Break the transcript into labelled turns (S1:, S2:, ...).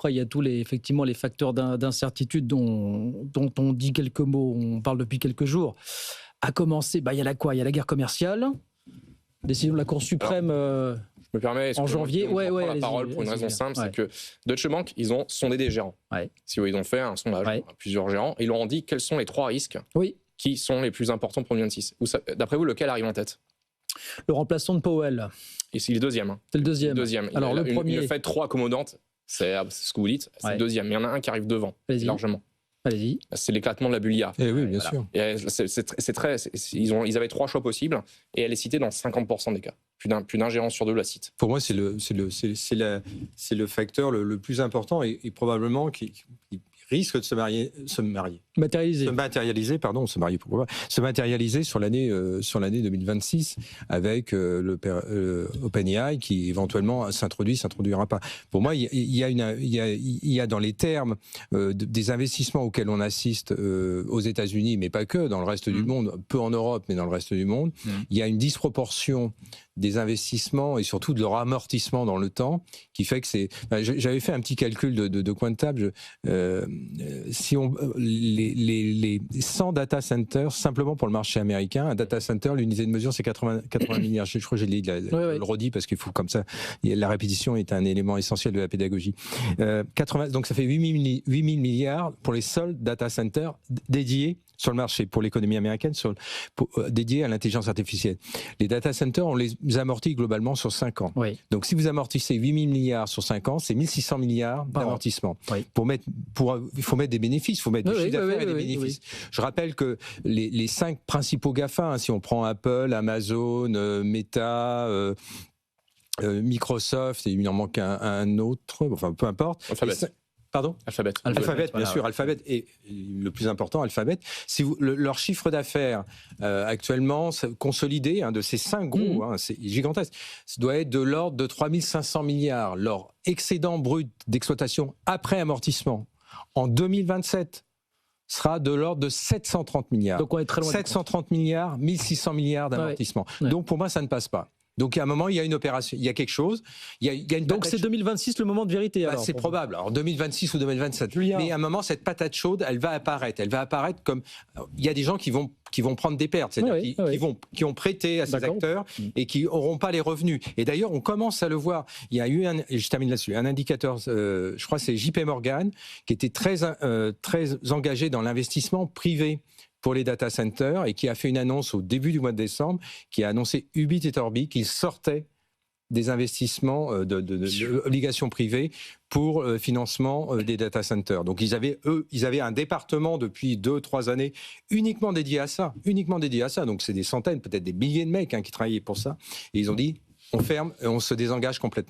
S1: Après, il y a effectivement les facteurs d'incertitude dont on dit quelques mots, on parle depuis quelques jours. À commencer, il y a il y a la guerre commerciale, décision de la Cour suprême
S2: je me permets,
S1: en janvier.
S2: Je prends la parole pour une raison simple, c'est que Deutsche Bank, ils ont sondé des gérants. Si ils ont fait un sondage à plusieurs gérants, et ils leur ont dit quels sont les 3 risques qui sont les plus importants pour 2026. D'après vous, lequel arrive en tête?
S1: Le remplaçant de Powell.
S2: Et c'est le deuxième.
S1: C'est le deuxième.
S2: Alors le premier. Il fait 3 accommodantes, c'est ce que vous dites, c'est le deuxième. Mais il y en a un qui arrive devant, largement.
S1: Allez-y.
S2: C'est l'éclatement de la bulle IA.
S3: Oui, bien sûr.
S2: Et ils avaient 3 choix possibles et elle est citée dans 50% des cas. Plus d'un gérant sur 2 la cite.
S3: Pour moi, c'est le facteur le plus important et probablement qui risque de se matérialiser sur l'année 2026 avec OpenAI qui éventuellement s'introduira pas. Pour moi, il y a dans les termes des investissements auxquels on assiste aux États-Unis, mais pas que, dans le reste du monde, peu en Europe, mais dans le reste du monde, il y a une disproportion des investissements et surtout de leur amortissement dans le temps, qui fait que c'est... J'avais fait un petit calcul de coin de table. Si les 100 data centers, simplement pour le marché américain, un data center, l'unité de mesure, c'est 80 milliards. Je crois que je le redis parce qu'il faut comme ça... La répétition est un élément essentiel de la pédagogie. Donc ça fait 8 000 milliards pour les seuls data centers dédiés sur le marché, pour l'économie américaine, dédié à l'intelligence artificielle. Les data centers, on les amortit globalement sur 5 ans. Donc si vous amortissez 8 000 milliards sur 5 ans, c'est 1 600 milliards d'amortissement. Il faut mettre des bénéfices, il faut mettre du chiffre d'affaires et des bénéfices. Je rappelle que les 5 principaux GAFA, si on prend Apple, Amazon, Meta... Microsoft, et il en manque un autre, enfin peu importe. Pardon ?
S2: Alphabet,
S3: bien sûr, Alphabet. Et le plus important, Alphabet, leur chiffre d'affaires actuellement consolidé, de ces 5 gros, c'est gigantesque, ça doit être de l'ordre de 3 500 milliards. Leur excédent brut d'exploitation après amortissement en 2027 sera de l'ordre de 730 milliards.
S1: Donc on est très loin.
S3: 730 milliards, 1 600 milliards d'amortissement. Donc pour moi, ça ne passe pas. Donc à un moment, il y a une opération, il y a quelque chose.
S1: Donc c'est 2026 le moment de vérité alors,
S3: c'est probable. Alors 2026 ou 2027. Mais à un moment, cette patate chaude, elle va apparaître. Elle va apparaître comme... Il y a des gens qui vont prendre des pertes, c'est-à-dire qui ont prêté à ces acteurs et qui n'auront pas les revenus. Et d'ailleurs, on commence à le voir. Il y a eu, je termine là-dessus, un indicateur, je crois que c'est JP Morgan, qui était très engagé dans l'investissement privé pour les data centers et qui a fait une annonce au début du mois de décembre, qui a annoncé Ubit et Torbi qu'ils sortaient des investissements d'obligations privées pour financement des data centers. Donc ils avaient un département depuis 2-3 années uniquement dédié à ça. Donc c'est des centaines, peut-être des milliers de mecs qui travaillaient pour ça. Et ils ont dit, on ferme et on se désengage complètement.